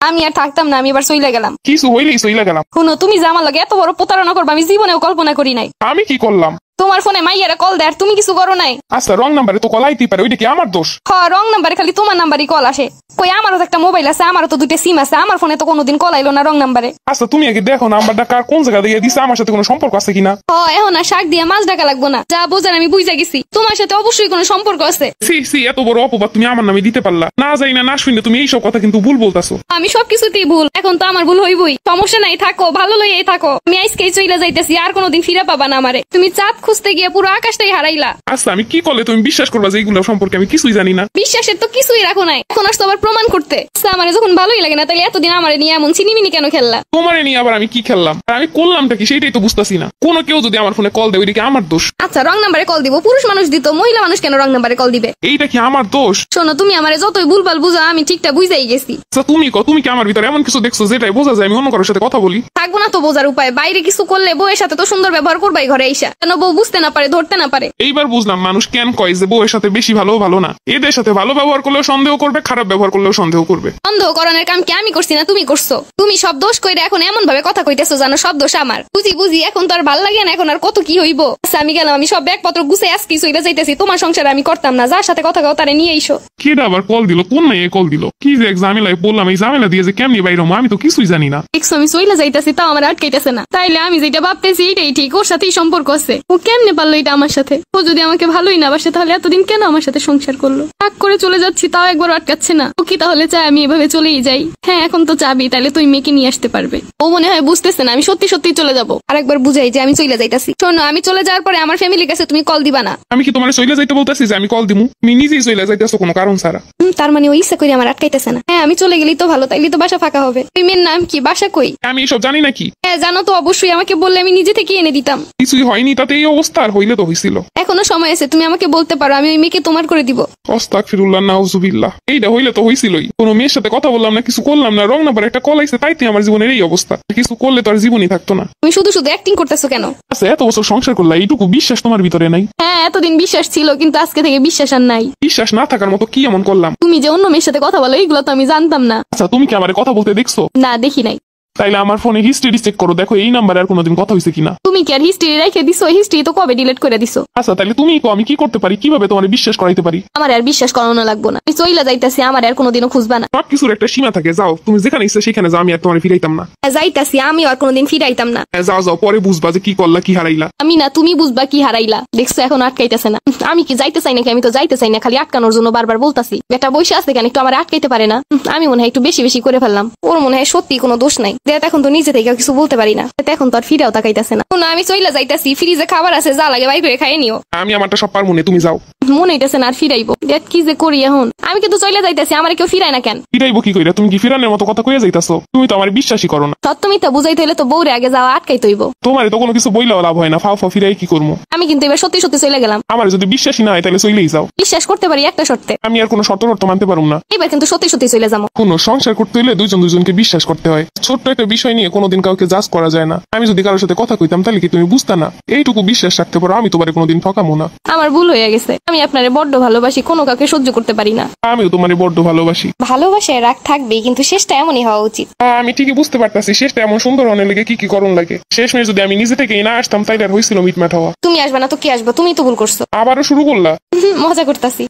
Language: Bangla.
আমি আর থাকতাম না, আমি এবার চইলা গেলাম। কিছু হইলেই চইলা গেলাম। শুনো, তুমি যে আমার লাগে এত বড় প্রতারণা করবে আমি জীবনেও কল্পনা করি নাই। আমি কি করলাম? তোমার ফোনে মাইয়ারে কল দেয় আর তুমি কিছু করো নাই। আচ্ছা, রং নাম্বারে তো কল আইতেই পারে, ওইটা কি আমার দোষ? রং নাম্বারে খালি তোমার নাম্বারই কল আসে। কই আমারও তো একটা মোবাইল আছে, আমারও তো 2টা সিম আছে, আমার ফোনে তো কোনোদিন কল আইলো না রং নাম্বারে। আচ্ছা, তুমি আগে দেখো নাম্বারটা কার কোন জায়গা দিয়ে দিছে, আমার সাথে কোনো সম্পর্ক আছে কিনা। এখন আর শাক দিয়ে মাছ ডাকা লাগবো না, যা বোঝার আমি বুঝা গেছি। তোমার সাথে অবশ্যই কোনো সম্পর্ক আছে। সি এত বড় অপবাদ তুমি আমার নামে দিতে পারলা? না যাই না শুনে তুমি এইসব কথা কিন্তু ভুল বলতাছো। আমি সবকিছুতেই ভুল, এখন তো আমার ভুল হইবই। সমস্যা নাই, থাকো ভালো লইয়াই থাকো। আমি আজকেই চইলা যাইতেছি, আর কোনোদিন ফিরে পাবা না আমারে। তুমি চাঁদ খুঁজতে গিয়ে পুরো আকাশটাই হারাইলা। আচ্ছা, আমি কি করলে তুমি বিশ্বাস করবা যে এইগুলো সম্পর্কে আমি কিছুই জানি না? বিশ্বাসের তো কিছুই রাখো নাই, এখন আসতো আবার প্রমাণ করতে। আমারে যখন ভালোই লাগে না, তাহলে এতদিন আমারে নিয়ে এমন চিনিমিনি কেন খেললা? তোমারে নিয়ে আবার আমি কি খেললাম আর আমি করলামটা কি সেটাই তো বুঝতাছি না। কোনো কেউ যদি আমার ফোনে কল দেয় ওইটা কি আমার দোষ? আচ্ছা, রং নাম্বারে কল দিব, পুরুষ মানুষ দিত, মহিলা মানুষ কেন রং নাম্বারে কল দিবে? এইটা কি আমার দোষ? শোনো, তুমি আমারে যতই ভুলভাল বুঝো আমি ঠিকটা বুঝাই গেছি। আচ্ছা, তুমি কি আমার ভিতরে এমন কিছু দেখছো যেটাই বোঝা যায় আমি অন্য কারোর সাথে কথা বলি? থাকবো না তো বোঝার উপায়। বাইরে কিছু করলে বউয়ের সাথে তো সুন্দর ব্যবহার করবাই ঘরে আইসা, কেন বউ বুঝতে না পারে, ধরতে না পারে? এইবার বুঝলাম মানুষ কেন কয় যে বউয়ের সাথে বেশি ভালো না। এদের সাথে ভালো ব্যবহার করলেও সন্দেহ করবে, খারাপ ব্যবহার করলেও সন্দেহ করবে। সন্দেহ করানোর কাম কি আমি করছি না তুমি করছো? তুমি সব দোষ কইরা এখন এমন ভাবে কথা কইতেছো জানো সব দোষ আমার। বুঝি এখন তো আর ভাল লাগে না, এখন আর কত কি হইব। আচ্ছা, আমি গেলাম, আমি সব ব্যাগপত্র গুছে আজকে চইলা যাইতেছি। তোমার সংসারে আমি করতাম না, যার সাথে কথা কও তারে নিয়ে আইসো। কেডা আবার কল দিল? কোন মেয়ে কল দিল? কি যে এক ঝামেলায় পড়লাম, এই ঝামেলা দিয়ে যে কেমনি বাইরে আমি তো কিছুই জানি না। দেখছো আমি চইলা যাইতেছি, তাও আমার আটকাইতেছে না। তাইলে আমি যেটা ভাবতেছি এটাই ঠিক, ওর সাথেই সম্পর্ক আছে। ও কেমনে পারলো এটা আমার সাথে? ও যদি আমাকে ভালোই না বাসে তাহলে এতদিন কেন আমার সাথে সংসার করলো? রাগ করে চলে যাচ্ছি, তাও একবার আটকাচ্ছে না। ও কি তাহলে চায় আমি এভাবে চলেই যাই? হ্যাঁ, এখন তো চাবি, তাহলে তুই মেয়েকে নিয়ে আসতে পারবে। ও মনে হয় বুঝতেছে না আমি সত্যি সত্যি চলে যাবো। আরেকবার বুঝাই যে আমি চলে যাইতাছি। শোনো, আমি চলে যাওয়ার পরে আমার ফ্যামিলির কাছে তুমি কল দিবা না। আমি কি তোমার চলে যাইতে বলতেছি যে আমি কল দিমু? তুমি নিজেই চলে যাইতেছো কোনো কারণ ছাড়া। তার মানে ও ইচ্ছা করে আমার আটকাইতেছে না। হ্যাঁ, আমি চলে গেলেই তো ভালো, তাইলে তো বাসা ফাঁকা হবে। তুই মেয়ের নাম কি, বাসা কই? আমি এসব জানি নাকি? হ্যাঁ জানো তো, অবশ্যই আমাকে বললে আমি নিজে থেকে এনে দিতাম। কিছুই হয়নি, তাতে এই অবস্থা। আর হইলে তো হইছিল। এখনো সময় আছে, তুমি আমাকে বলতে পারো, আমি ওই মেয়েকে তোমার করে দিব। আস্তাগফিরুল্লাহ, নাউজুবিল্লাহ। এইটা হইলে তো হইছিলই। কোনো মেয়ের সাথে কথা বললাম না, কিছু করলাম না, রং নাম্বার একটা কল আইছে, তাইতে আমার জীবনের এই অবস্থা। কিছু করলে তো আর জীবনই থাকতো না। তুমি শুধু শুধু অ্যাক্টিং করতেছো কেন? আচ্ছা, এত বছর সংসার করলা, এইটুকু বিশ্বাস তোমার ভিতরে নাই? হ্যাঁ, এতদিন বিশ্বাস ছিল, কিন্তু আজকে থেকে বিশ্বাস আর নাই। বিশ্বাস না থাকার মতো কি এমন করলাম? তুমি যে অন্য মেয়ের সাথে কথা বলো, এইগুলো তো আমি জানতাম না। আচ্ছা, তুমি কি আমার কথা বলতে দেখছো? না, দেখি নাই। তাইলে আমার ফোনে হিস্ট্রি চেক করো, দেখো এই নাম্বারে আর কোনোদিন কথা হয়েছে কিনা। তুমি কি আর হিস্ট্রি রেখে দিছো? হিস্ট্রি তো কবে ডিলিট করে দিছো। আচ্ছা, তাহলে তুমি আমি কি করতে পারি, কিভাবে তোমার বিশ্বাস করাইতে পারি? আমার আর বিশ্বাস করানো লাগবো না, আমি চইলা যাইতাছি, আমার আর কোনোদিনও খুঁজবা না। সবকিছুর একটা সীমা থাকে, যাও তুমি যেখানে ইচ্ছা সেখানে যাও, আমি আর তোমার ফিরাইতাম না। যাইতাছি, আমি আর কোনোদিন ফিরাইতাম না। যাও, পরে বুঝবা যে কি করলা, কি হারাইলা। আমি না, তুমি বুঝবা কি হারাইলা। দেখছো এখন আটকাইতেছে না। আমি কি যাইতে চাই নাকি? আমি তো যাইতে চাই না, খালি আটকানোর জন্য বারবার বলতাছি। একটা বসে আছে কেন, একটু আমার আটকাইতে পারে না? আমি মনে হয় একটু বেশি বেশি করে ফেললাম। ওর মনে হয় সত্যি কোনো দোষ নাই, যে এখন তো নিজে থেকে কিছু বলতে পারি না, এখন তো আর ফিরেও তাকাইতেছে না। আমি চইলা যাইতাছি, ফ্রিজে খাবার আছে, যা লাগে বাইরে করে খাইয়ে নিও। আমি আমারটা সব পারবো না, তুমি যাও। মনে হইতেছে না আর ফিরাইবো। দেখ কি যে করি এখন। আমি কিন্তু চইলা যাইতাছি, আমার কেউ ফিরায় না কেন? ফিরাইবো কি কইরা? তুমি কি ফিরানোর মতো কথা কইয়া যাইতাছো? তুমি তো আমার বিশ্বাসই করো না। সত্য মিথ্যা বুঝাইতে হইলে তো বউরে আগে যাওয়া আটকাই তৈব। তোমারে তো কোনো কিছু বইলেও লাভ হয় না, ফাও ফিরাই কি করবো? আমি কিন্তু এবার সত্যি সত্যি চলে গেলাম। আমার যদি বিশ্বাসই না হয় তাহলে চলেই যাও। বিশ্বাস করতে পারি একটা শর্তে। আমি আর কোনো শর্ত মানতে পারুম না। এবার কিন্তু সত্যি সত্যি চলে যাবো। কোনো সংসার করতে হইলে দুজনকে বিশ্বাস করতে হয়। ছোট্ট একটা বিষয় নিয়ে কোনোদিন কাউকে জাজ করা যায় না। আমি যদি কারোর সাথে কথা কইতাম তাহলে কি তুমি বুঝতা না? এইটুকু বিশ্বাস রাখতে পারো, আমি তোমারে কোনোদিন ঠকামো না। আমার ভুল হয়ে গেছে, আমি আপনারে বড্ড ভালোবাসি, কোনো কাউকে সহ্য করতে পারি না। আমিও তোমারে বড্ড ভালোবাসি। ভালোবাসায় রাগ থাকবেই, কিন্তু শেষটা এমনই হওয়া উচিত। আমি ঠিকই বুঝতে পারতাছি শেষটা এমন সুন্দর হওয়ার লেগে কি করণ লাগে। শেষমেশ যদি আমি নিজে থেকেই না আসতাম তাইলে আর হয়েছিল মিটমাট হওয়া। তুমি আসবে না তো কি আসবো? তুমি তো ভুল করছো। আবারও শুরু করলা। মজা করতাছি।